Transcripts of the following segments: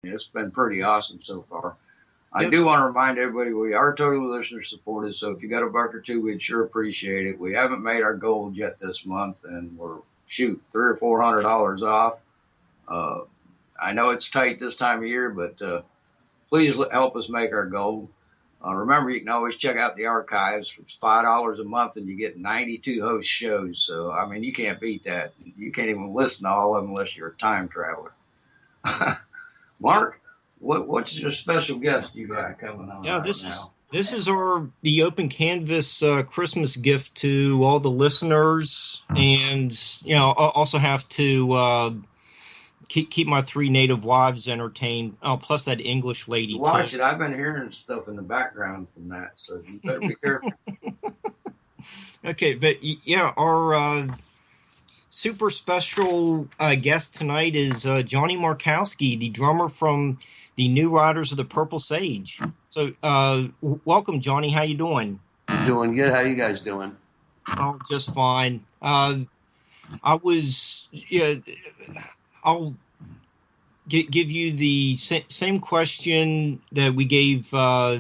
It's been pretty awesome so far. I Yep. do want to remind everybody we are totally listener supported, so if you got a buck or two, we'd sure appreciate it. We haven't made our goal yet this month, and we're shoot $300 or $400 off. Uh, I know it's tight this time of year, but please help us make our goal. Remember, you can always check out the archives for $5 a month, and you get 92 host shows. So, I mean, you can't beat that. You can't even listen to all of them unless you're a time traveler. Mark, what's your special guest you got coming on Yeah, right this now? is this is our the open canvas Christmas gift to all the listeners, and I also have to keep my three native wives entertained. Oh, plus that English lady too. Watch it. I've been hearing stuff in the background from that, so you better be careful. Okay, but yeah, our super special guest tonight is Johnny Markowski, the drummer from the New Riders of the Purple Sage. So, welcome, Johnny. How you doing? Doing good. How you guys doing? Oh, just fine. I was, yeah, I'll give you the same question that we gave uh,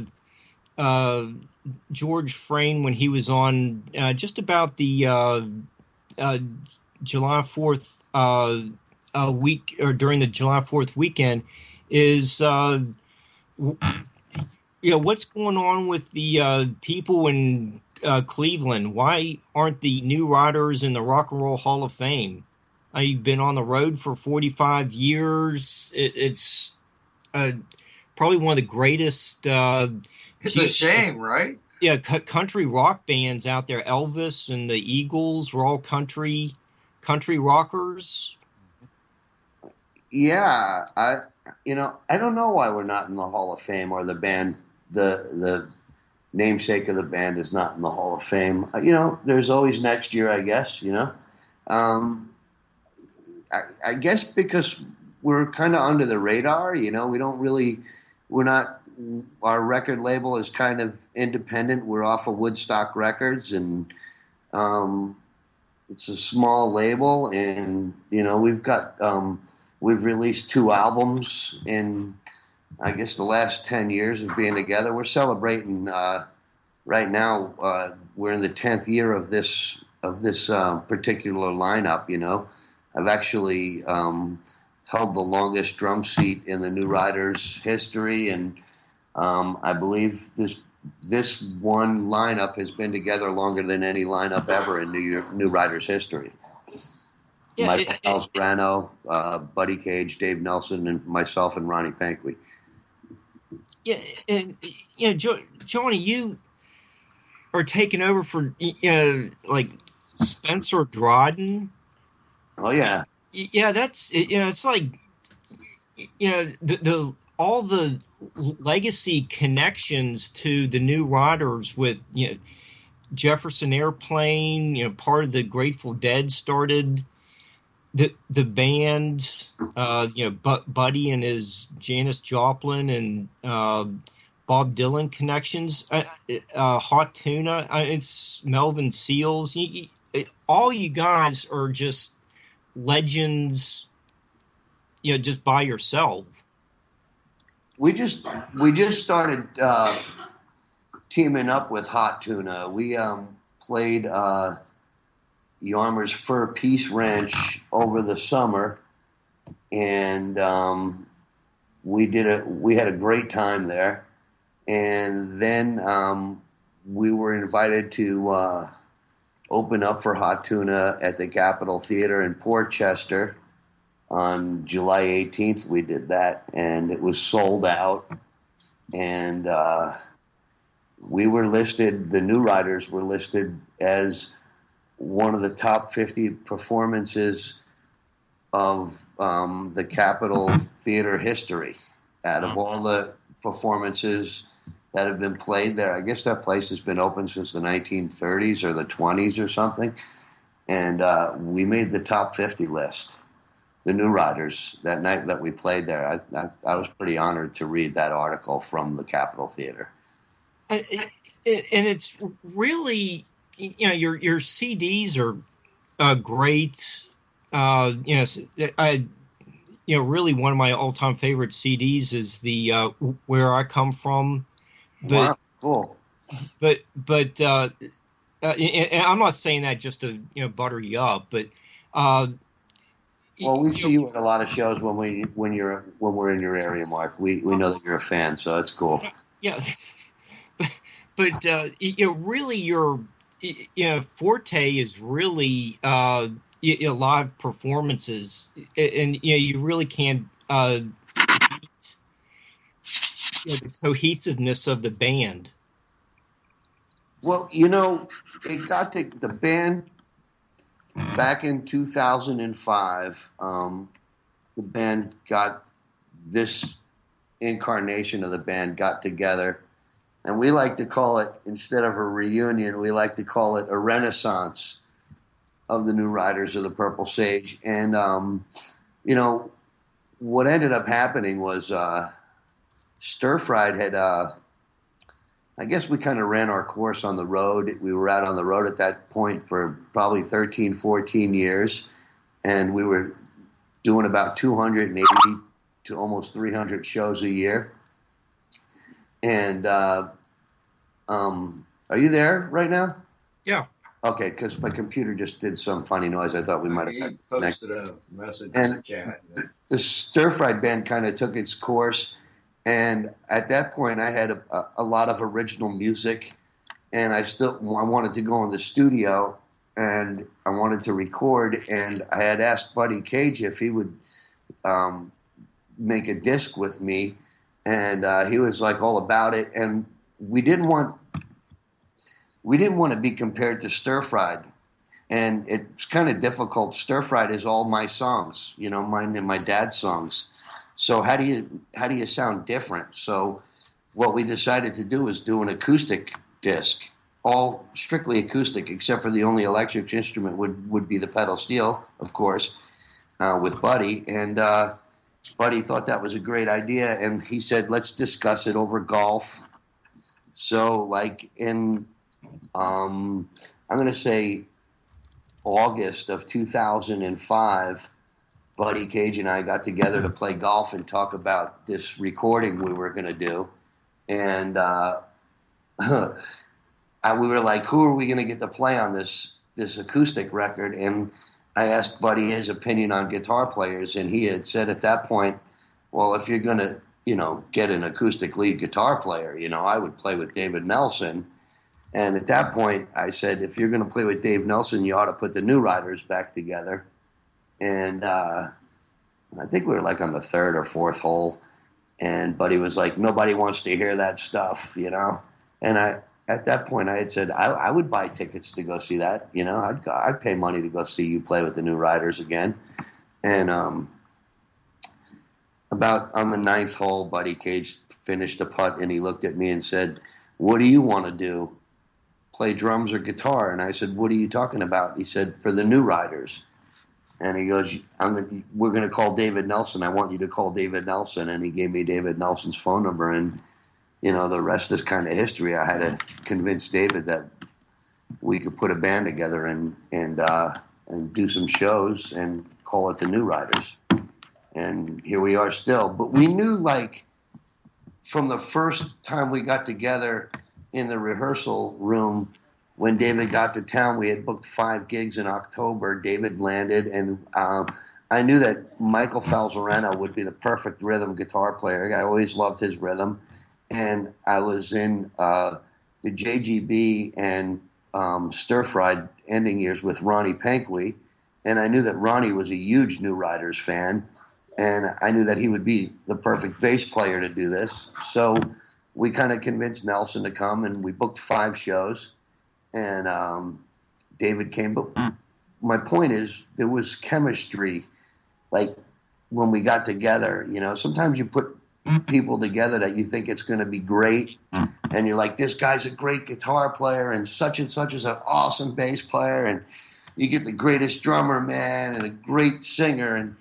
George Frayne when he was on just about the uh, July 4th week, or during the July 4th weekend, is what's going on with the people in Cleveland? Why aren't the new riders in the Rock and Roll Hall of Fame? You've been on the road for 45 years. It's uh, probably one of the greatest It's a piece, shame, right? yeah, country rock bands out there. Elvis and the Eagles were all country rockers. Yeah, I don't know why we're not in the Hall of Fame, or the band, the namesake of the band is not in the Hall of Fame. There's always next year, I guess. Um, I guess because we're kind of under the radar. We don't really, we're not. Our record label is kind of independent. We're off of Woodstock Records, and um, it's a small label, and we've released two albums in, I guess, the last 10 years of being together. We're celebrating right now. We're in the 10th year of this particular lineup. I've actually held the longest drum seat in the New Riders history, and I believe this one lineup has been together longer than any lineup ever in New Riders history. Yeah, My pals Brano, Buddy Cage, Dave Nelson, and myself and Ronnie Pankwey. yeah, and Johnny, you are taking over for like Spencer Drodden. Oh yeah, Yeah, it's like the all the legacy connections to the New Riders with Jefferson Airplane. Part of the Grateful Dead started the band. Buddy and his Janis Joplin and Bob Dylan connections. Hot Tuna. It's Melvin Seals. All you guys are just legends. Just by yourself. we just we just started teaming up with Hot Tuna. We played Yarmer's Fur Peace Ranch over the summer, and we had a great time there. And then we were invited to open up for Hot Tuna at the Capitol Theater in Port Chester on July 18th. We did that, and it was sold out. And we were listed. The New Riders were listed as one of the top 50 performances of the Capitol Theater history. Out of all the performances that have been played there, I guess that place has been open since the 1930s or the 20s or something. And we made the top 50 list. The New Riders, that night that we played there, I was pretty honored to read that article from the Capitol Theater. And it's really your CDs are great. really one of my all-time favorite CDs is the Where I Come From. But Wow, cool. and I'm not saying that just to butter you up, but uh, Well, we you see you at a lot of shows when we're in your area, Mark. We know, know that you're a fan, so it's cool. yeah, but really your forte is really live performances, and you really can't beat the cohesiveness of the band. Well, it got to the band back in 2005. The band got this incarnation of the band got together, and we like to call it, instead of a reunion, we like to call it a renaissance of the New Riders of the Purple Sage. And you know what ended up happening was Stir Fried had. I guess we kind of ran our course on the road. We were out on the road at that point for probably 13, 14 years, and we were doing about 280 to almost 300 shows a year. And are you there right now? Yeah. Okay, because my computer just did some funny noise. I thought we might have He posted a message in the chat. The Stir Fried band kind of took its course, and at that point, I had a lot of original music, and I wanted to go in the studio, and I wanted to record, and I had asked Buddy Cage if he would make a disc with me, and he was like all about it, and we didn't want to be compared to Stir Fried. And it's kind of difficult. Stir Fried is all my songs, mine and my dad's songs. So how do you sound different? So what we decided to do is do an acoustic disc, all strictly acoustic, except for the only electric instrument would be the pedal steel, of course, with Buddy. And Buddy thought that was a great idea, and he said, let's discuss it over golf. So like in, I'm going to say August of 2005, Buddy Cage and I got together to play golf and talk about this recording we were going to do. And we were like, who are we going to get to play on this acoustic record? And I asked Buddy his opinion on guitar players, and he had said at that point, well, if you're going to, get an acoustic lead guitar player, I would play with David Nelson. And at that point, I said, if you're going to play with Dave Nelson, you ought to put the New Riders back together. And I think we were like on the third or fourth hole. And Buddy was like, nobody wants to hear that stuff, And at that point, I had said, I would buy tickets to go see that. I'd pay money to go see you play with the New Riders again. And about on the ninth hole, Buddy Cage finished a putt, and he looked at me and said, what do you want to do? Play drums or guitar? And I said, what are you talking about? He said, for the New Riders. And he goes, we're going to call David Nelson. I want you to call David Nelson. And he gave me David Nelson's phone number. And, the rest is kind of history. I had to convince David that we could put a band together and do some shows and call it the New Riders. And here we are still. But we knew, like, from the first time we got together in the rehearsal room, when David got to town, we had booked 5 gigs in October. David landed, and I knew that Michael Falzareno would be the perfect rhythm guitar player. I always loved his rhythm. And I was in the JGB and Stir Fried ending years with Ronnie Pankwee, and I knew that Ronnie was a huge New Riders fan, and I knew that he would be the perfect bass player to do this. So we kind of convinced Nelson to come, and we booked 5 shows. And David came. But my point is, there was chemistry. Like, when we got together, sometimes you put people together that you think it's going to be great. And you're like, this guy's a great guitar player, and such is an awesome bass player. And you get the greatest drummer, man, and a great singer. And,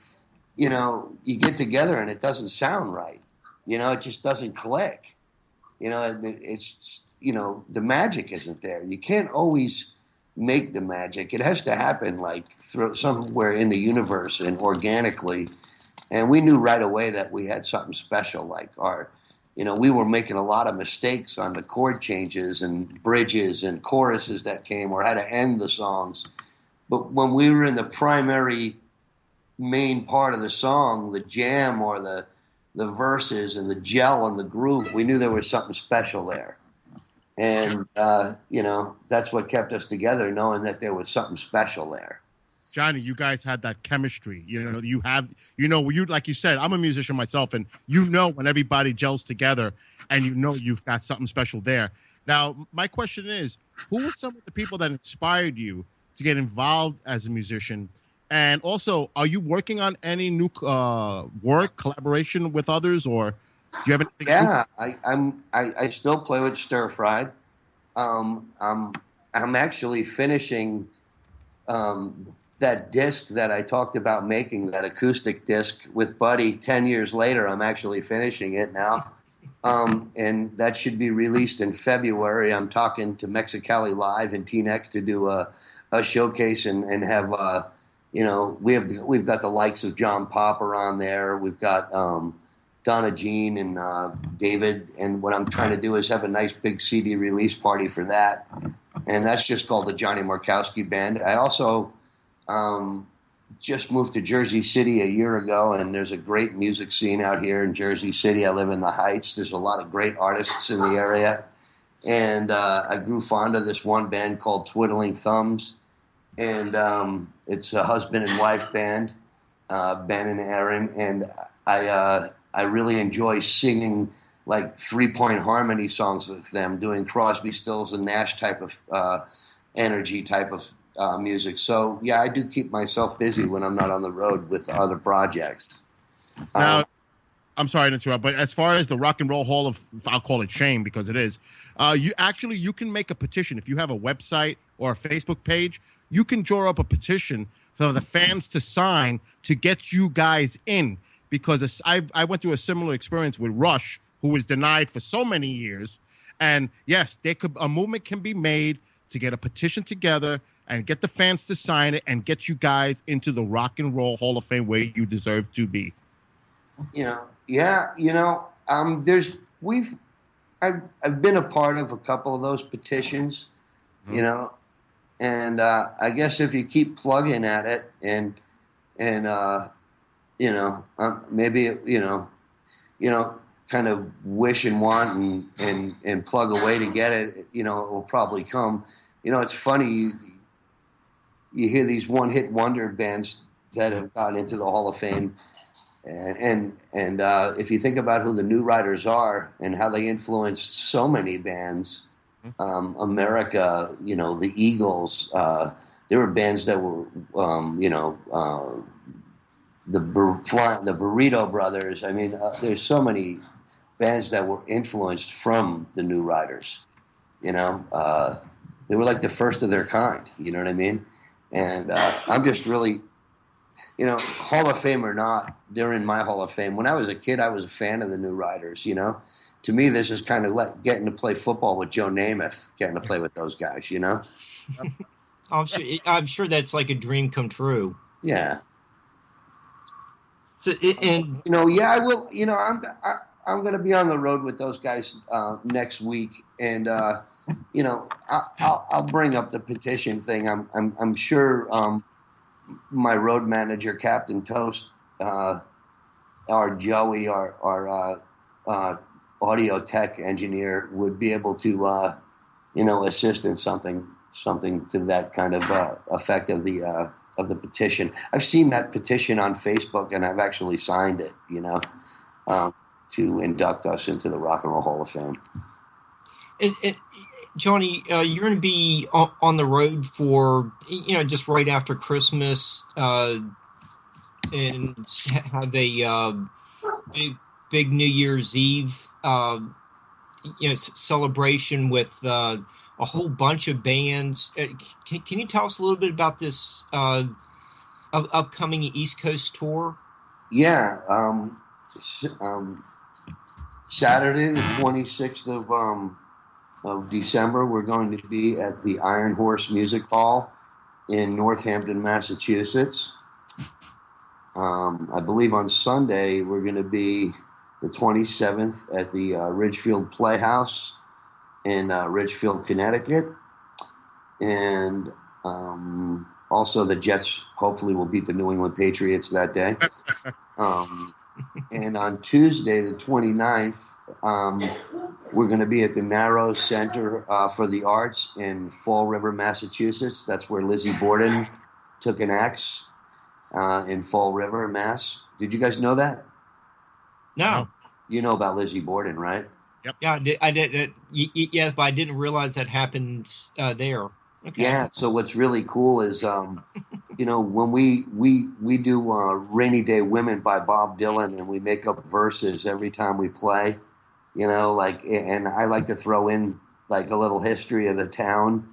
you get together and it doesn't sound right. It just doesn't click. It's the magic isn't there. You can't always make the magic. It has to happen like somewhere in the universe and organically. And we knew right away that we had something special. Like we were making a lot of mistakes on the chord changes and bridges and choruses that came, or how to end the songs. But when we were in the primary main part of the song, the jam or the verses and the gel and the groove, we knew there was something special there. And, that's what kept us together, knowing that there was something special there. Johnny, you guys had that chemistry. Like you said, I'm a musician myself, and when everybody gels together, and you've got something special there. Now, my question is, who were some of the people that inspired you to get involved as a musician? And also, are you working on any new collaboration with others, or do you have anything? Yeah, I still play with Stir Fried. I'm actually finishing that disc that I talked about making, that acoustic disc with Buddy 10 years later. I'm actually finishing it now. And that should be released in February. I'm talking to Mexicali Live and T-Nex to do a showcase and have, we've got the likes of John Popper on there. We've got Donna Jean and David. And what I'm trying to do is have a nice big CD release party for that. And that's just called the Johnny Markowski Band. I also just moved to Jersey City a year ago, and there's a great music scene out here in Jersey City. I live in the Heights. There's a lot of great artists in the area. And I grew fond of this one band called Twiddling Thumbs. And it's a husband and wife band, Ben and Aaron. And I really enjoy singing like 3-point harmony songs with them, doing Crosby, Stills, and Nash type of energy type of music. So, yeah, I do keep myself busy when I'm not on the road with other projects. Now, I'm sorry to interrupt, but as far as the Rock and Roll Hall of, I'll call it shame because it is, you can make a petition. If you have a website or a Facebook page, you can draw up a petition for the fans to sign to get you guys in, because I went through a similar experience with Rush, who was denied for so many years. And yes, a movement can be made to get a petition together and get the fans to sign it and get you guys into the Rock and Roll Hall of Fame where you deserve to be. I've been a part of a couple of those petitions, and I guess if you keep plugging at it and maybe kind of wish and want and plug away to get it, it will probably come. It's funny, you hear these one-hit wonder bands that have gotten into the Hall of Fame, and if you think about who the New Riders are and how they influenced so many bands, America, the Eagles, there were bands that were, the Burrito Brothers. I mean, there's so many bands that were influenced from the New Riders. They were like the first of their kind. You know what I mean? And I'm just really, Hall of Fame or not, they're in my Hall of Fame. When I was a kid, I was a fan of the New Riders. To me, this is kind of getting to play football with Joe Namath, getting to play with those guys. I'm sure that's like a dream come true. Yeah. So and I will. I'm going to be on the road with those guys next week, and I'll bring up the petition thing. I'm sure my road manager, Captain Toast, our Joey, our audio tech engineer, would be able to assist in something to that kind of effect of the petition. I've seen that petition on Facebook, and I've actually signed it, to induct us into the Rock and Roll Hall of Fame. And Johnny, you're going to be on the road for, just right after Christmas, and have a big New Year's Eve, celebration with a whole bunch of bands. Can you tell us a little bit about this upcoming East Coast tour? Yeah. Saturday, the 26th of December, we're going to be at the Iron Horse Music Hall in Northampton, Massachusetts. I believe on Sunday we're going to be the 27th at the Ridgefield Playhouse in Ridgefield, Connecticut, and also the Jets hopefully will beat the New England Patriots that day. And on Tuesday, the 29th, we're going to be at the Narrow Center for the Arts in Fall River, Massachusetts. That's where Lizzie Borden took an axe in Fall River, Mass. Did you guys know that? No. You know about Lizzie Borden, right? Yeah, I did. Yes, but I didn't realize that happened there. Okay. Yeah. So what's really cool is, when we do "Rainy Day Women" by Bob Dylan, and we make up verses every time we play. And I like to throw in like a little history of the town,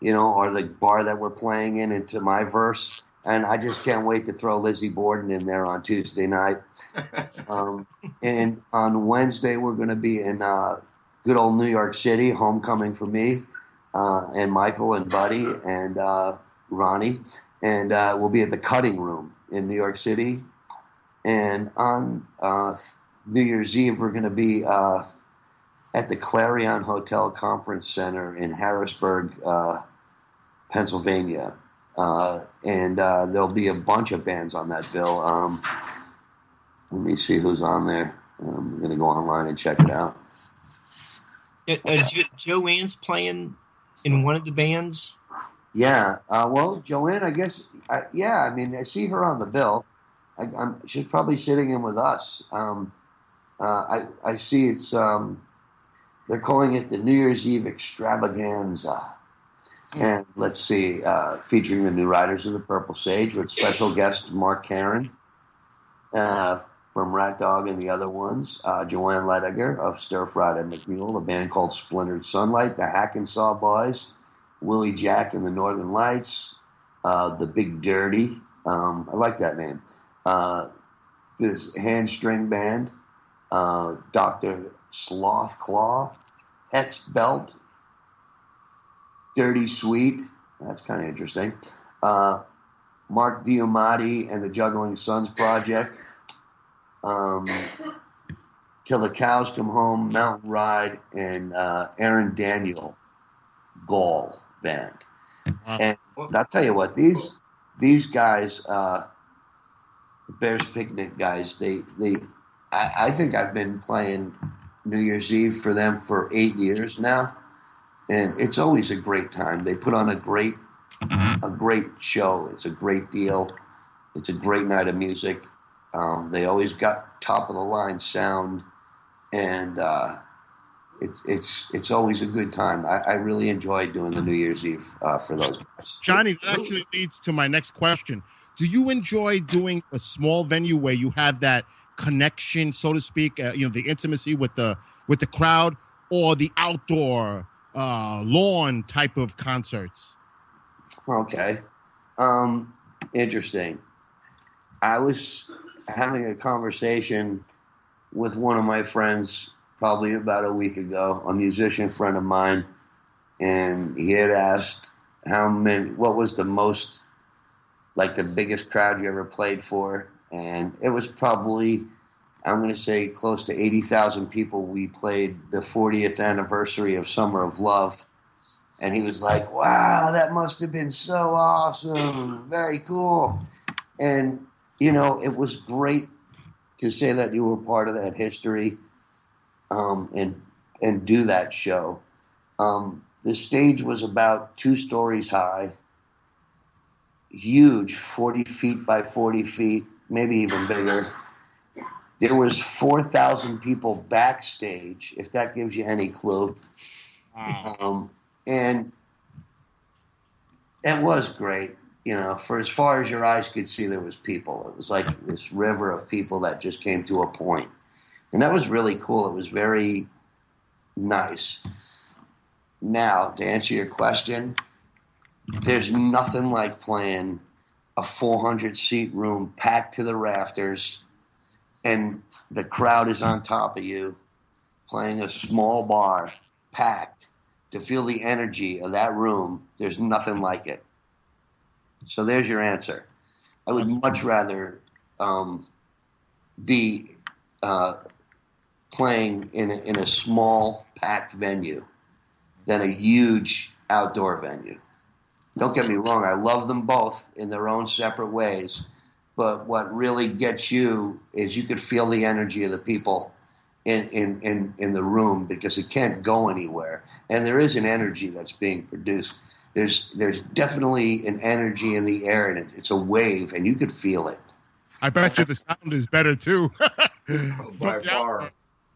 or the bar that we're playing in into my verse. And I just can't wait to throw Lizzie Borden in there on Tuesday night. And on Wednesday, we're going to be in good old New York City, homecoming for me, and Michael and Buddy and Ronnie. And we'll be at the Cutting Room in New York City. And on New Year's Eve, we're going to be at the Clarion Hotel Conference Center in Harrisburg, Pennsylvania. And there'll be a bunch of bands on that bill. Let me see who's on there. I'm going to go online and check it out. Joanne's playing in one of the bands. Yeah. Well, Joanne, I guess. I mean, I see her on the bill. She's probably sitting in with us. I see it's. They're calling it the New Year's Eve Extravaganza. And let's see, featuring the New Riders of the Purple Sage with special guest Mark Karen from Rat Dog and the other ones, Joanne Lediger of Stir Fried and McMule, a band called Splintered Sunlight, the Hackensaw Boys, Willie Jack and the Northern Lights, the Big Dirty. I like that name. This hand string band, Dr. Sloth Claw, Hex Belt, Dirty Sweet. That's kind of interesting. Mark Diamati and the Juggling Sons Project. Till the Cows Come Home, Mountain Ride, and Aaron Daniel Gall Band. And I'll tell you what, these guys, the Bears Picnic guys, I think I've been playing New Year's Eve for them for 8 years now, and it's always a great time. They put on a great show. It's a great deal. It's a great night of music. They always got top of the line sound, and it's always a good time. I really enjoy doing the New Year's Eve for those guys. Johnny, that actually leads to my next question. Do you enjoy doing a small venue where you have that connection, so to speak, the intimacy with the crowd, or the outdoor lawn type of concerts? Okay. Interesting. I was having a conversation with one of my friends probably about a week ago, a musician friend of mine, and he had asked what was the most, like the biggest crowd you ever played for? And it was probably, I'm going to say, close to 80,000 people. We played the 40th anniversary of Summer of Love. And he was like, wow, that must have been so awesome. Very cool. And, it was great to say that you were part of that history and do that show. The stage was about 2 stories high, huge, 40 feet by 40 feet, maybe even bigger. There was 4,000 people backstage, if that gives you any clue. Wow. And it was great. For as far as your eyes could see, there was people. It was like this river of people that just came to a point. And that was really cool. It was very nice. Now, to answer your question, there's nothing like playing a 400-seat room packed to the rafters, and the crowd is on top of you, playing a small bar, packed. To feel the energy of that room, there's nothing like it. So there's your answer. I would much rather be playing in a small packed venue than a huge outdoor venue. Don't get me wrong, I love them both in their own separate ways, but what really gets you is you could feel the energy of the people in the room, because it can't go anywhere, and there is an energy that's being produced. There's definitely an energy in the air, and it's a wave, and you could feel it. I bet you the sound is better too. By far.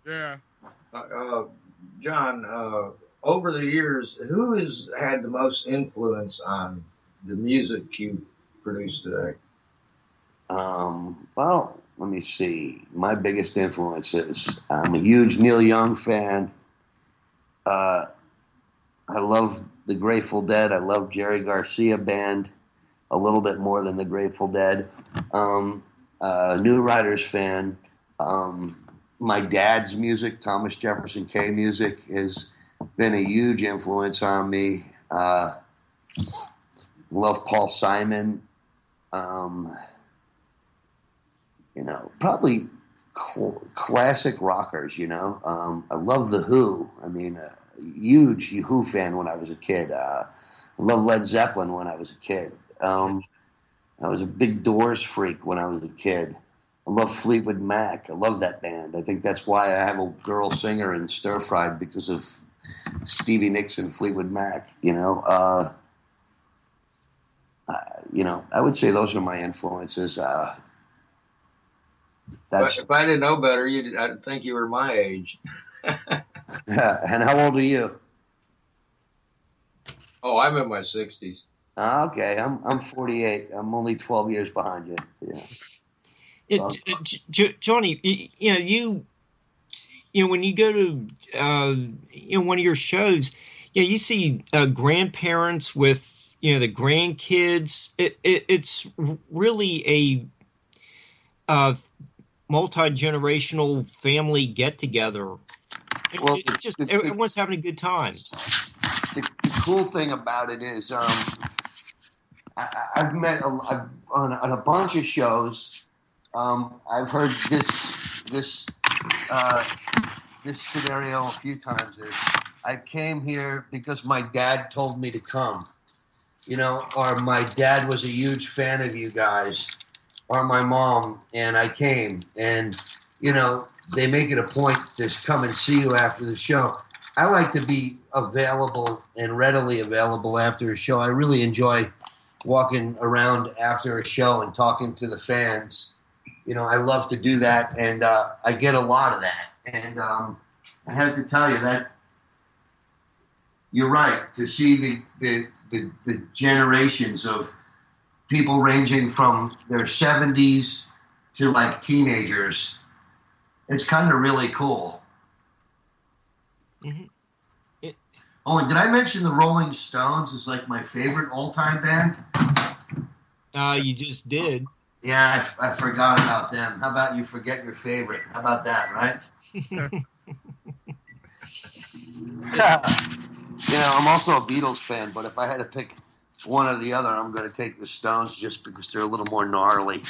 Yeah. John, over the years, who has had the most influence on the music you produce today? Well, let me see. My biggest influences. I'm a huge Neil Young fan. I love the Grateful Dead. I love Jerry Garcia Band a little bit more than the Grateful Dead. New Riders fan. My dad's music, Thomas Jefferson K music, has been a huge influence on me. Love Paul Simon. Probably classic rockers, I love The Who. I mean, huge Who fan when I was a kid. I love Led Zeppelin when I was a kid. I was a big Doors freak when I was a kid. I love Fleetwood Mac. I love that band. I think that's why I have a girl singer in Stir Fried, because of Stevie Nicks and Fleetwood Mac. I would say those are my influences. If I didn't know better, I'd think you were my age. And how old are you? Oh, I'm in my 60s. Okay, I'm 48. I'm only 12 years behind you. Yeah. Johnny, when you go to one of your shows, you see grandparents with the grandkids. It's really a multi-generational family get-together. Well, it's just everyone's having a good time. The cool thing about it is I've met on a bunch of shows. I've heard this scenario a few times. Is I came here because my dad told me to come, or my dad was a huge fan of you guys, or my mom, and I came, and they make it a point to come and see you after the show. I like to be available and readily available after a show. I really enjoy walking around after a show and talking to the fans. I love to do that, and I get a lot of that. And I have to tell you that you're right, to see the generations of people ranging from their 70s to like teenagers. It's kind of really cool. Mm-hmm. And did I mention the Rolling Stones is like my favorite all-time band? You just did. Yeah, I forgot about them. How about you forget your favorite? How about that, right? I'm also a Beatles fan, but if I had to pick one or the other, I'm going to take the Stones just because they're a little more gnarly.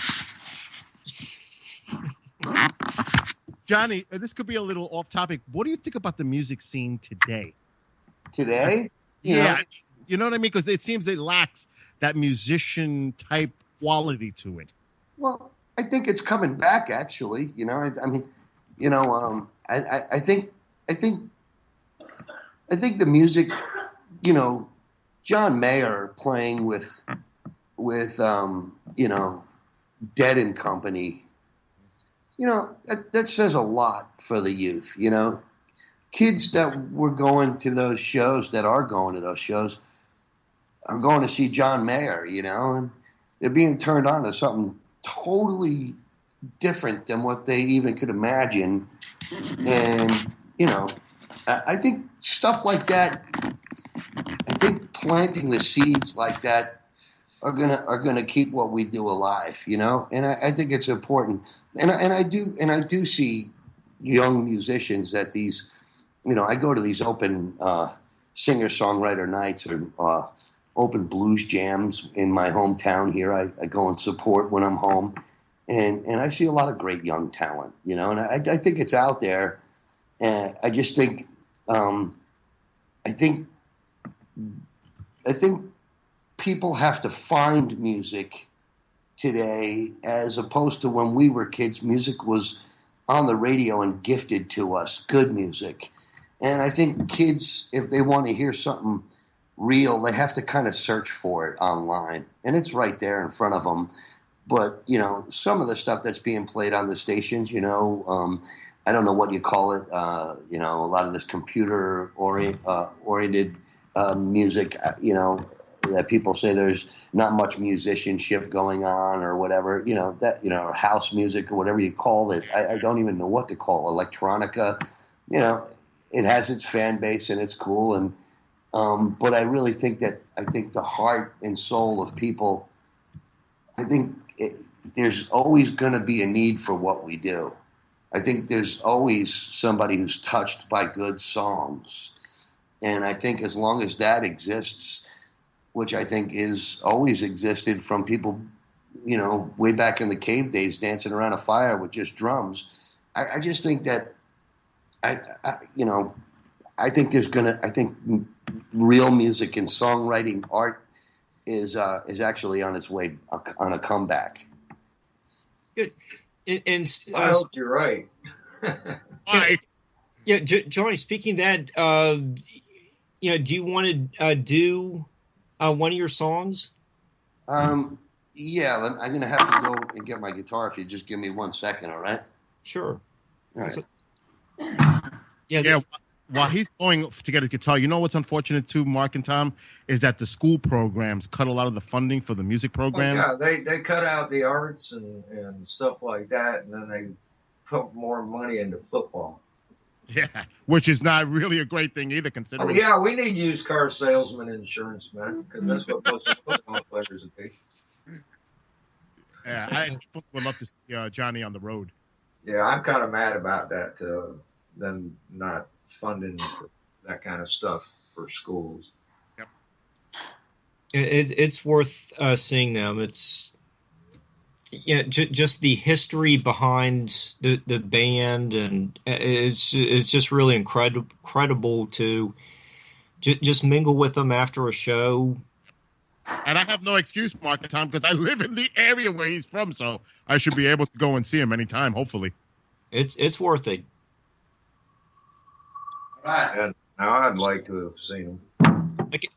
Johnny, this could be a little off topic. What do you think about the music scene today? Today? Yeah, you know what I mean? Because it seems it lacks that musician type quality to it. Well, I think it's coming back. Actually, I think the music. John Mayer playing with Dead and Company. That says a lot for the youth. Kids that were going to those shows, are going to see John Mayer, and they're being turned on to something totally different than what they even could imagine. And, I think stuff like that, I think planting the seeds like that are gonna keep what we do alive, and I think it's important. And I do see young musicians at these, I go to these open singer-songwriter nights or open blues jams in my hometown here. I go and support when I'm home. and I see a lot of great young talent, and I think it's out there, and I just think, I think people have to find music today as opposed to when we were kids. Music was on the radio and gifted to us, good music. And I think kids, if they want to hear something real, they have to kind of search for it online. And it's right there in front of them. But, some of the stuff that's being played on the stations, I don't know what you call it, a lot of this computer-oriented music, that people say there's not much musicianship going on or whatever, or house music or whatever you call it. I don't even know what to call electronica. It has its fan base and it's cool. And but I really think the heart and soul of people, there's always going to be a need for what we do. I think there's always somebody who's touched by good songs. And I think as long as that exists, which I think is always existed from people, way back in the cave days, dancing around a fire with just drums. I just think that, I think I think real music and songwriting art is actually on its way on a comeback. Good. And I hope you're right. Yeah, Johnny, speaking of that, do you want to do one of your songs? Yeah, I'm going to have to go and get my guitar if you just give me 1 second, all right? Sure. All right. Yeah. While he's going to get his guitar, what's unfortunate too, Mark and Tom, is that the school programs cut a lot of the funding for the music program. Yeah, they cut out the arts and stuff like that, and then they put more money into football. Yeah, which is not really a great thing either, considering. Oh, yeah, we need used car salesmen and insurance men, because that's what most of the football players would be. Yeah, I would love to see Johnny on the road. Yeah, I'm kind of mad about that, them not funding that kind of stuff for schools. Yep. It's worth seeing them. It's just the history behind the band, and it's just really incredible to just mingle with them after a show. And I have no excuse, Mark and Tom, because I live in the area where he's from, so I should be able to go and see him anytime, hopefully. It's worth it. All right. And now I'd like to have seen them. Okay.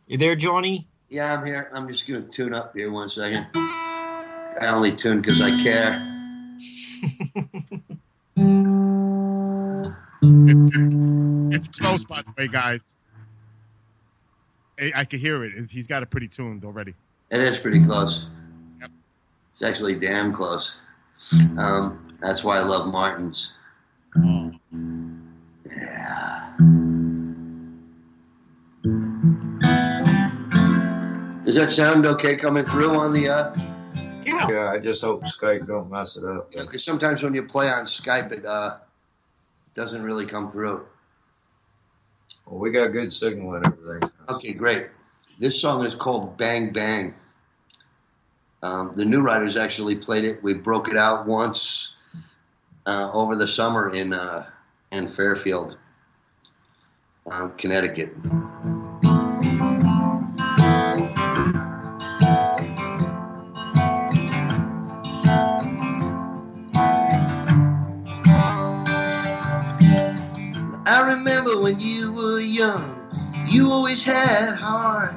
You there, Johnny? Yeah, I'm here. I'm just going to tune up here 1 second. I only tune because I care. It's close, by the way, guys. I can hear it. He's got it pretty tuned already. It is pretty close. Yep. It's actually damn close. That's why I love Martins. Yeah. Does that sound okay coming through on the? Yeah, I just hope Skype don't mess it up. Because sometimes when you play on Skype, it doesn't really come through. Well, we got good signal and everything. Okay, great. This song is called Bang Bang. The New Riders actually played it. We broke it out once over the summer in Fairfield, Connecticut. I remember when you were young, you always had heart.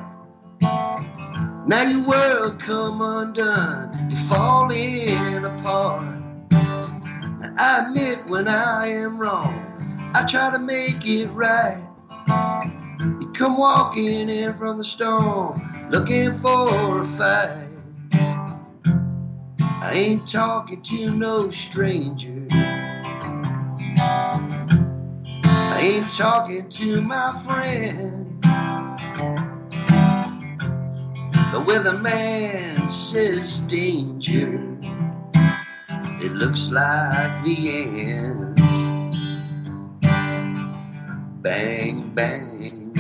Now your world come undone, you're falling apart. Now I admit when I am wrong, I try to make it right. You come walking in from the storm, looking for a fight. I ain't talking to no stranger, I ain't talking to my friend. The weatherman says danger, it looks like the end. Bang, bang,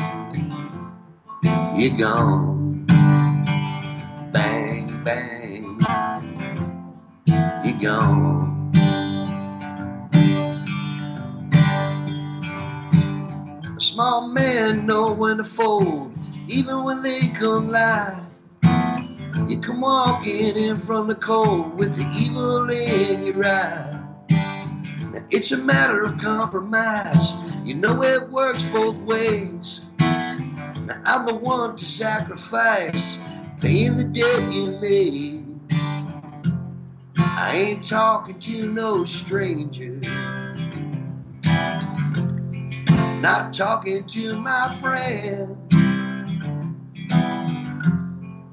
you're gone. Bang, bang, gone. A small man know when to fold, even when they come live. You come walking in from the cold with the evil in your eye. Now it's a matter of compromise. You know it works both ways. Now I'm the one to sacrifice, paying the debt you made. I ain't talking to no stranger, not talking to my friend.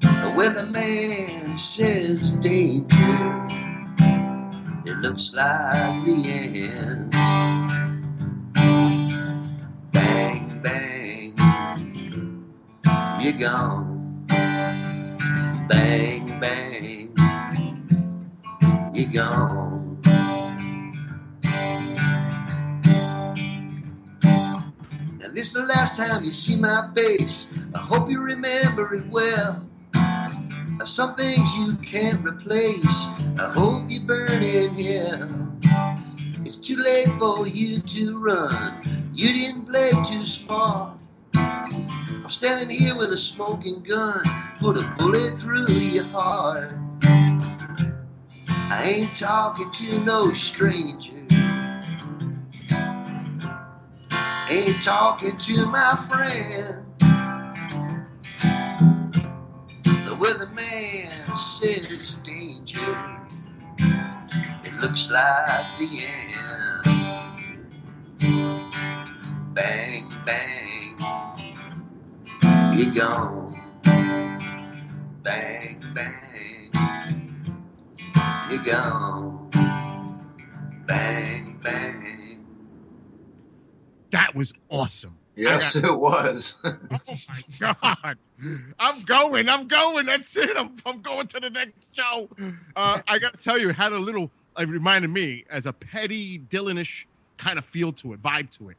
The weatherman says danger, it looks like the end. Bang, bang, you're gone. Bang, bang, you're gone. Now this is the last time you see my face. I hope you remember it well. Some things you can't replace. I hope you burn in hell. It's too late for you to run. You didn't play too smart. I'm standing here with a smoking gun. Put a bullet through your heart. I ain't talking to no stranger. Ain't talking to my friend. The weatherman says danger. It looks like the end. Bang, bang, you're gone. Bang, bang, you're gone. Bang, bang. That was awesome. Yes, it was. Oh my God. I'm going. That's it. I'm going to the next show. I got to tell you, it had a little, it reminded me as a Petty Dylanish kind of feel to it, vibe to it.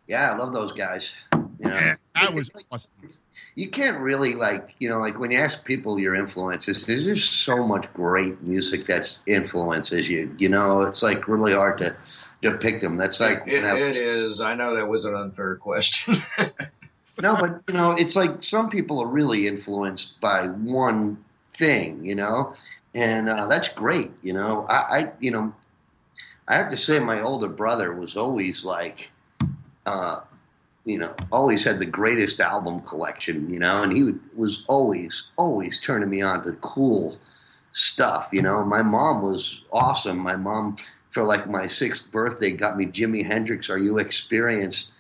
Yeah, I love those guys. You know, Yeah, that was awesome. You can't really like when you ask people your influences, there's just so much great music that influences you. You know, it's like really hard to depict them. That's like it is. I know that was an unfair question. No, but it's like some people are really influenced by one thing, and that's great. I have to say my older brother was always like, always had the greatest album collection, and he was always turning me on to cool stuff. My mom was awesome. My mom, for like my 6th birthday, got me Jimi Hendrix, Are You Experienced?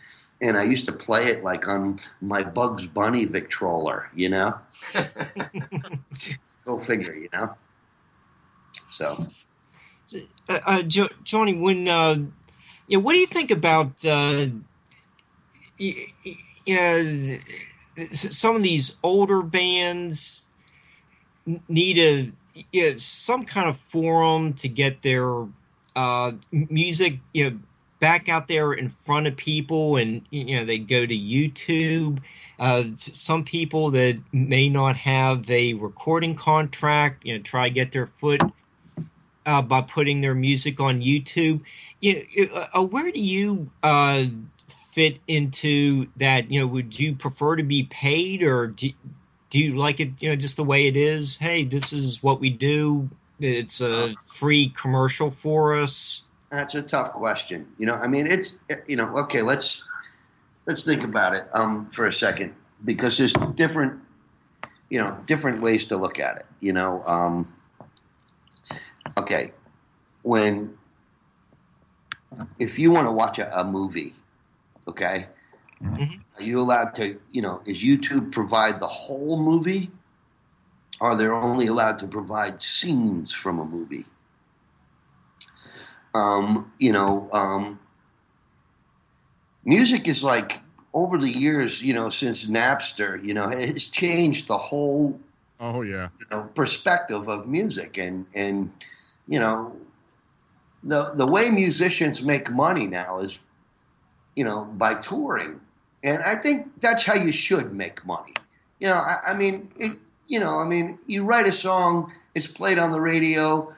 And I used to play it like on my Bugs Bunny Victrola, Go figure, So, Johnny, when what do you think about some of these older bands need some kind of forum to get their music back out there in front of people, and they go to YouTube. Some people that may not have a recording contract, try to get their foot by putting their music on YouTube. Where do you fit into that? Would you prefer to be paid, or do you like it, just the way it is? Hey, this is what we do. It's a free commercial for us. That's a tough question. It's okay. Let's think about it for a second, because there's different ways to look at it. Okay, if you want to watch a movie, okay, Mm-hmm. are you allowed to? Is YouTube provide the whole movie? Or they're only allowed to provide scenes from a movie? Music is like, over the years, since Napster, it's changed the whole perspective of music, and the way musicians make money now is by touring, and I think that's how you should make money. You write a song, it's played on the radio,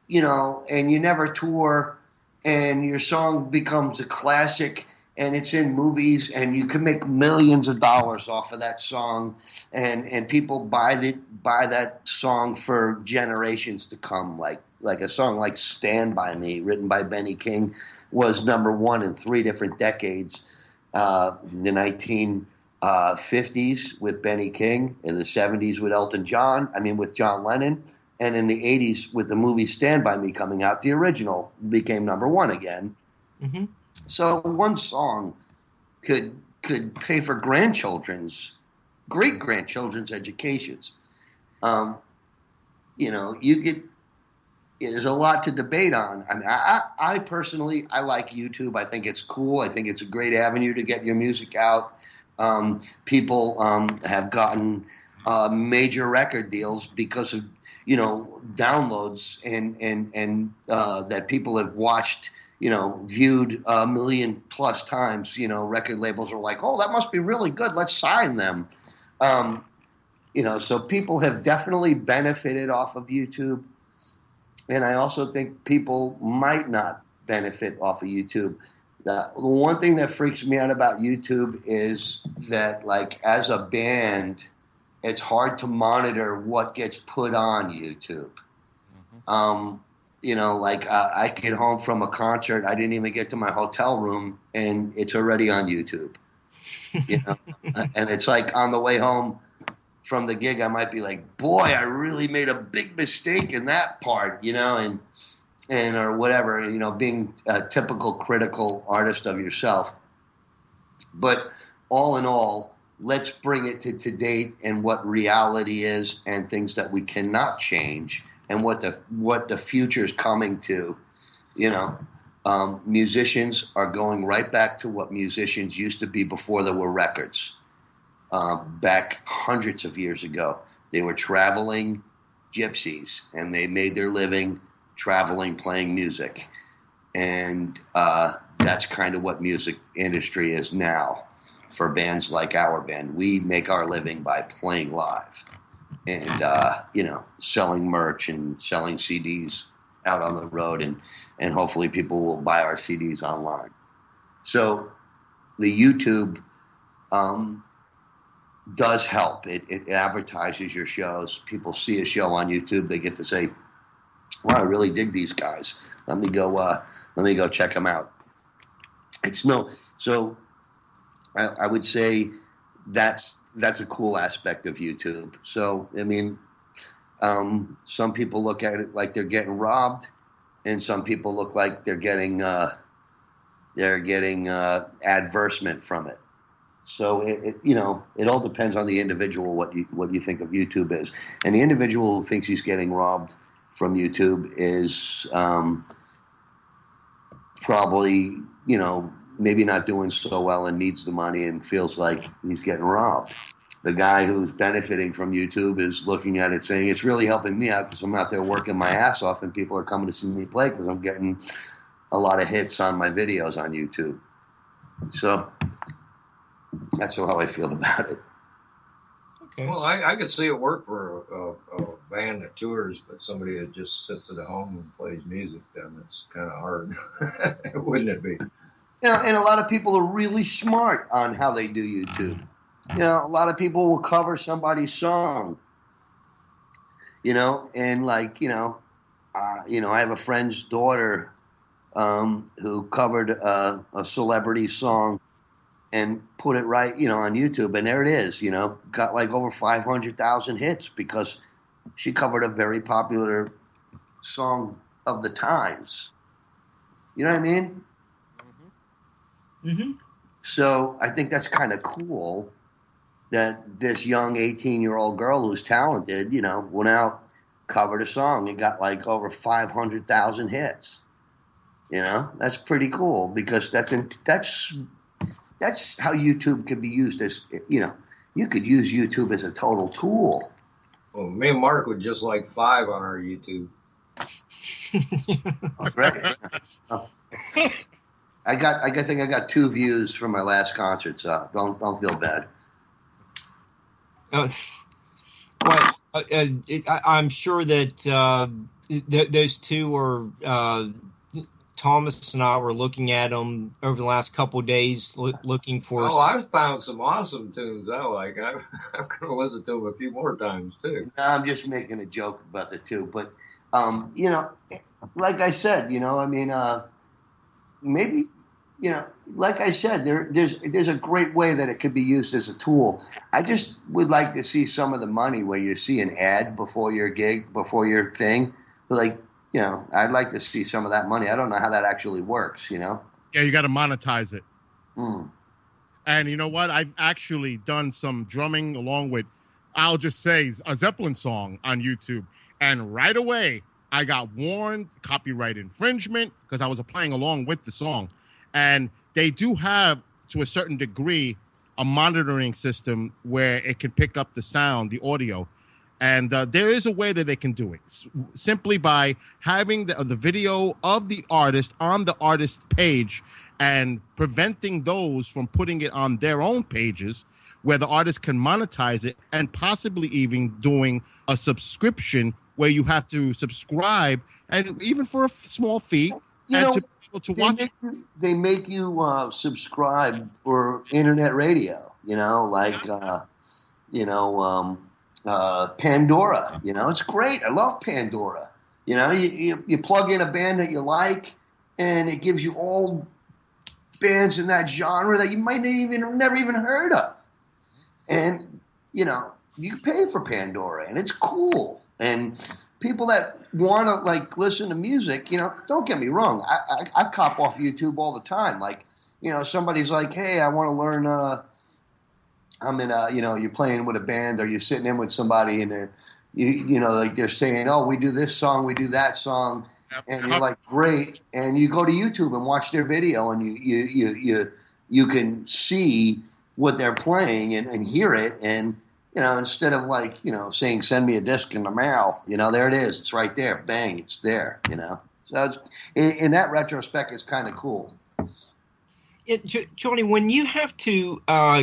and you never tour, and your song becomes a classic, and it's in movies, and you can make millions of dollars off of that song, and people buy that song for generations to come. Like a song like "Stand by Me," written by Benny King, was number one in 3 different decades. In the 1950s with Benny King, in the 70s with with John Lennon, and in the 80s with the movie Stand By Me coming out, the original became number one again. Mm-hmm. So one song could pay for great grandchildren's educations. You could. There's a lot to debate on. I mean, I personally, I like YouTube. I think it's cool. I think it's a great avenue to get your music out. People have gotten major record deals because of downloads and that people have watched, viewed 1,000,000+ times. Record labels are like, oh, that must be really good. Let's sign them. So people have definitely benefited off of YouTube. And I also think people might not benefit off of YouTube. The one thing that freaks me out about YouTube is that, like, as a band, it's hard to monitor what gets put on YouTube. I get home from a concert, I didn't even get to my hotel room, and it's already on YouTube. And it's like on the way home from the gig, I might be like, boy, I really made a big mistake in that part, and or whatever, being a typical critical artist of yourself. But all in all, let's bring it to date and what reality is and things that we cannot change and what the future is coming to. Musicians are going right back to what musicians used to be before there were records. Back hundreds of years ago, they were traveling gypsies, and they made their living traveling, playing music. And that's kind of what music industry is now for bands like our band. We make our living by playing live and, selling merch and selling CDs out on the road, and hopefully people will buy our CDs online. So the YouTube does help. It advertises your shows. People see a show on YouTube, they get to say, "Wow, I really dig these guys. Let me go check them out." So I would say that's a cool aspect of YouTube. So I mean, some people look at it like they're getting robbed, and some people look like they're getting adversement from it. So it all depends on the individual what you think of YouTube is, and the individual who thinks he's getting robbed from YouTube is probably maybe not doing so well and needs the money and feels like he's getting robbed. The guy who's benefiting from YouTube is looking at it saying, it's really helping me out because I'm out there working my ass off and people are coming to see me play because I'm getting a lot of hits on my videos on YouTube. So that's how I feel about it. Okay. Well, I could see it work for a band that tours, but somebody that just sits at home and plays music, then it's kind of hard, wouldn't it be? And a lot of people are really smart on how they do YouTube. A lot of people will cover somebody's song, and I have a friend's daughter who covered a celebrity song and put it right, on YouTube, and there it is, got like over 500,000 hits because she covered a very popular song of the times. You know what I mean? Mm-hmm. So I think that's kind of cool that this young 18-year-old girl who's talented, went out, covered a song, and got like over 500,000 hits. That's pretty cool because that's how YouTube can be used as, you could use YouTube as a total tool. Well, me and Mark would just like 5 on our YouTube. Oh, great. Oh. I think I got 2 views from my last concert, so don't feel bad. I'm sure that those two are Thomas and I were looking at them over the last couple of days, looking for. Oh, I've found some awesome tunes I like. I'm going to listen to them a few more times too. No, I'm just making a joke about the two, but you know, like I said, you know, I mean, maybe, you know, like I said, there's a great way that it could be used as a tool. I just would like to see some of the money where you see an ad before your gig, before your thing. Like, you know, I'd like to see some of that money. I don't know how that actually works, you know? Yeah, you got to monetize it. Mm. And you know what? I've actually done some drumming along with, I'll just say, a Zeppelin song on YouTube. And right away, I got warned, copyright infringement, because I was playing along with the song. And they do have, to a certain degree, a monitoring system where it can pick up the sound, the audio. And there is a way that they can do it simply by having the video of the artist on the artist's page and preventing those from putting it on their own pages where the artist can monetize it, and possibly even doing a subscription where you have to subscribe, and even for a small fee, You and know, to be able to watch. they make you subscribe for internet radio, you know, like, you know, Pandora. You know, it's great. I love Pandora. You know, you plug in a band that you like, and it gives you all bands in that genre that you might never even heard of. And, you know, you pay for Pandora, and it's cool. And people that want to, like, listen to music, you know, don't get me wrong. I cop off YouTube all the time. Like, you know, somebody's like, hey, I want to learn, I'm in you know, you're playing with a band, or you're sitting in with somebody, and they're, you know, like they're saying, oh, we do this song, we do that song. And you're like, great. And you go to YouTube and watch their video, and you can see what they're playing and hear it. And, you know, instead of, like, you know, saying, send me a disc in the mail, you know, there it is. It's right there. Bang. It's there, you know. So it's, in that retrospect, it's kind of cool. Johnny, when you have to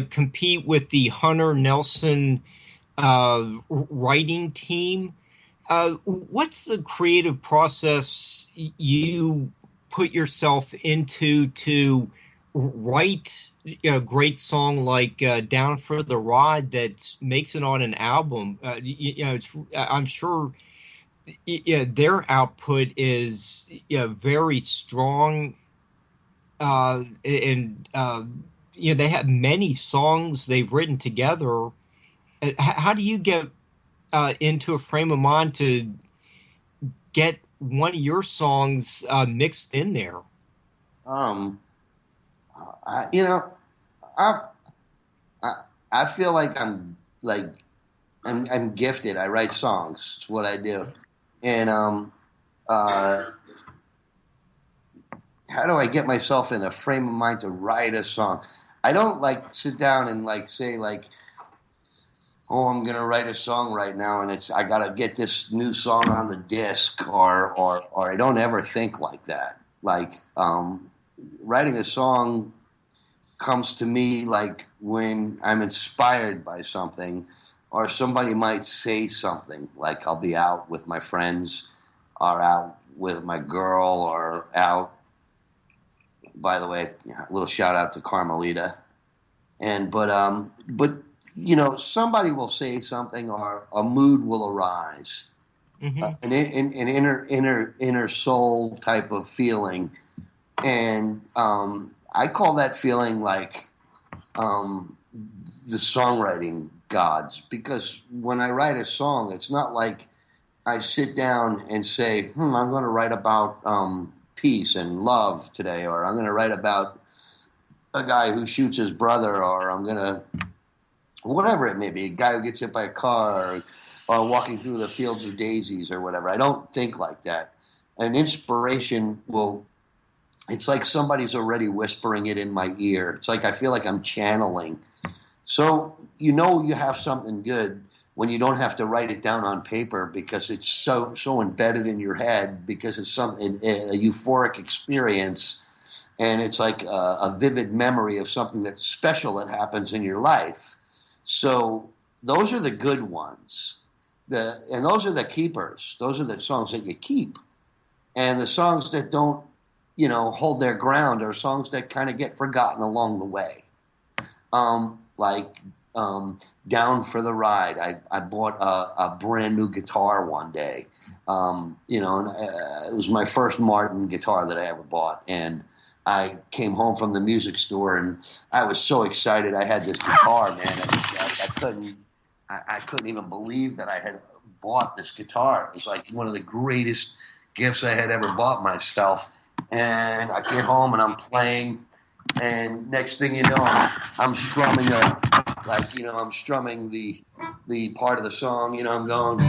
compete with the Hunter Nelson writing team, what's the creative process you put yourself into to write a great song like Down for the Ride that makes it on an album? You know, I'm sure their output is very strong. And you know, they have many songs they've written together. How do you get into a frame of mind to get one of your songs mixed in there? You know, I feel like I'm gifted. I write songs. It's what I do. And how do I get myself in a frame of mind to write a song? I don't, like, sit down and, like, say, like, oh, I'm gonna write a song right now, and I gotta get this new song on the disc, or I don't ever think like that. Like, writing a song comes to me like when I'm inspired by something, or somebody might say something. Like, I'll be out with my friends, or out with my girl, or out. By the way, a little shout out to Carmelita. But you know, somebody will say something, or a mood will arise, an inner soul type of feeling, and I call that feeling like the songwriting gods. Because when I write a song, it's not like I sit down and say, I'm going to write about peace and love today, or I'm going to write about a guy who shoots his brother, or I'm going to, whatever it may be, a guy who gets hit by a car, or walking through the fields of daisies, or whatever. I don't think like that. An inspiration it's like somebody's already whispering it in my ear. It's like I feel like I'm channeling. So you know you have something good when you don't have to write it down on paper, because it's so embedded in your head, because it's a euphoric experience, and it's like a vivid memory of something that's special that happens in your life. So those are the good ones. and those are the keepers. Those are the songs that you keep. And the songs that don't, hold their ground are songs that kind of get forgotten along the way. Like Down for the Ride. I bought a brand new guitar one day. And it was my first Martin guitar that I ever bought. And I came home from the music store and I was so excited. I had this guitar, man. I couldn't even believe that I had bought this guitar. It was like one of the greatest gifts I had ever bought myself. And I get home and I'm playing, and next thing you know, I'm strumming I'm strumming the part of the song. I'm going.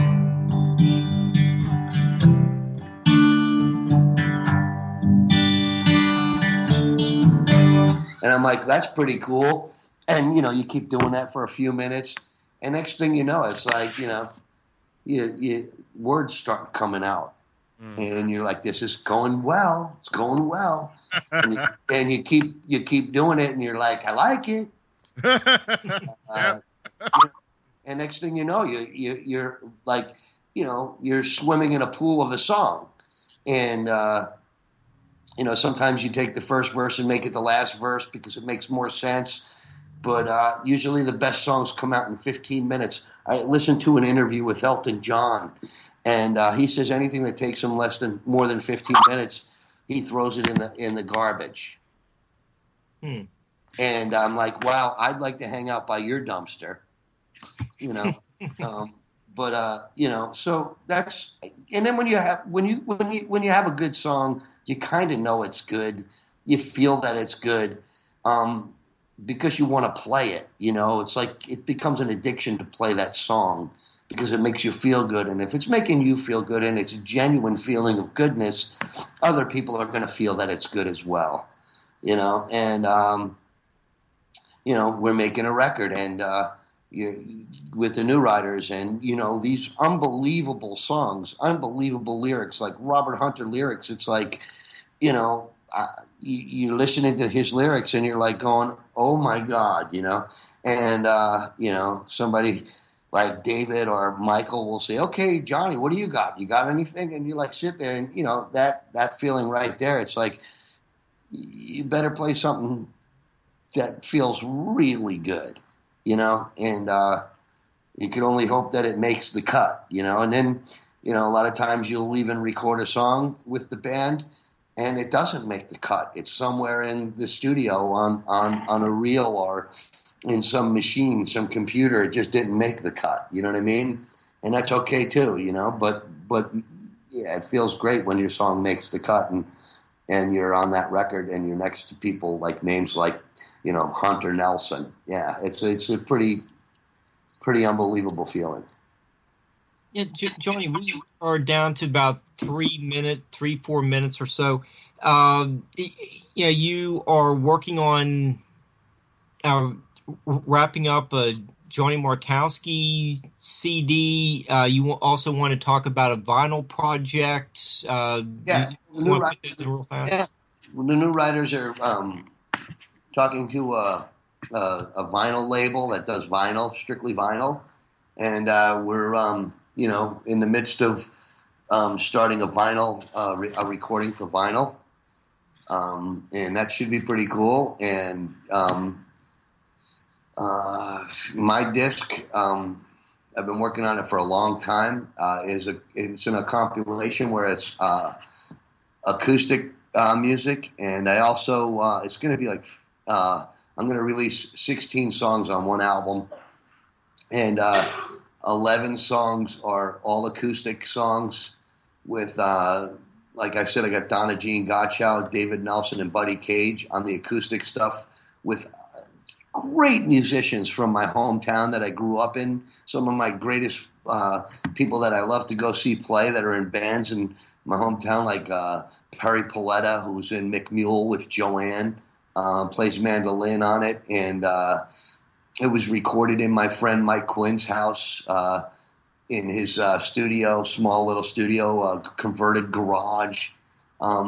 And I'm like, that's pretty cool. And, you keep doing that for a few minutes. And next thing you know, it's like, you words start coming out. And you're like, this is going well. It's going well. And you keep doing it. And you're like, I like it. And next thing you know, you're like, you're swimming in a pool of a song. And, sometimes you take the first verse and make it the last verse because it makes more sense. But usually the best songs come out in 15 minutes. I listened to an interview with Elton John, and he says anything that takes him more than 15 minutes, he throws it in the garbage. And I'm like, wow, I'd like to hang out by your dumpster, So that's, and then when you have a good song, you kind of know it's good. You feel that it's good. Because you want to play it, it's like it becomes an addiction to play that song because it makes you feel good. And if it's making you feel good and it's a genuine feeling of goodness, other people are going to feel that it's good as well, and, we're making a record and, with the New Riders and, these unbelievable songs, unbelievable lyrics, like Robert Hunter lyrics. It's like, you're listening to his lyrics and you're like going, oh my God, and, somebody like David or Michael will say, okay, Johnny, what do you got? You got anything? And you like sit there and, that feeling right there, it's like, you better play something that feels really good, and, you can only hope that it makes the cut, and then, a lot of times you'll even record a song with the band and it doesn't make the cut. It's somewhere in the studio on a reel or in some machine, some computer. It just didn't make the cut. You know what I mean? And that's okay too, but yeah, it feels great when your song makes the cut and you're on that record and you're next to people like names like, Hunter Nelson. Yeah, it's a pretty unbelievable feeling. Yeah, Johnny, we are down to about 4 minutes or so. You are working on wrapping up a Johnny Markowski CD. You also want to talk about a vinyl project. Yeah, you want to put those in real fast? Yeah, well, the New Riders are talking to a vinyl label that does vinyl, strictly vinyl, and we're in the midst of starting a vinyl, a recording for vinyl, and that should be pretty cool. And my disc, I've been working on it for a long time. It's in a compilation where it's acoustic music, and I also it's going to be like I'm going to release 16 songs on one album, and 11 songs are all acoustic songs with, like I said, I got Donna Jean Gottschalk, David Nelson, and Buddy Cage on the acoustic stuff with great musicians from my hometown that I grew up in. Some of my greatest people that I love to go see play that are in bands in my hometown, like Perry Paletta, who's in McMule with Joanne, plays mandolin on it, and it was recorded in my friend Mike Quinn's house, in his studio, small little studio, converted garage.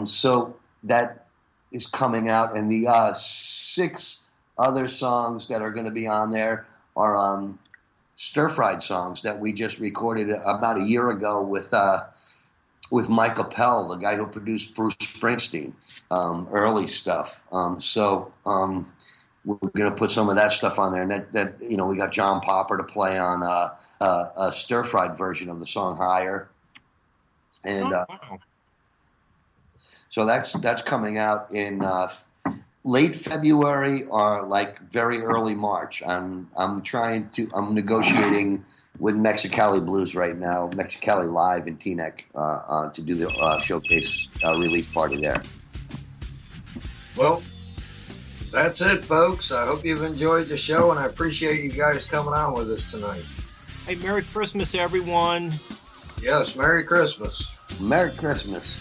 So that is coming out, and the 6 other songs that are going to be on there are stir-fried songs that we just recorded about a year ago with Mike Appel, the guy who produced Bruce Springsteen, early stuff. We're going to put some of that stuff on there, and that we got John Popper to play on a stir-fried version of the song "Higher," and wow. so that's coming out in late February or like very early March. I'm negotiating with Mexicali Blues right now, Mexicali Live in Teaneck, to do the showcase release party there. Well, that's it, folks. I hope you've enjoyed the show, and I appreciate you guys coming on with us tonight. Hey, Merry Christmas, everyone. Yes, Merry Christmas. Merry Christmas.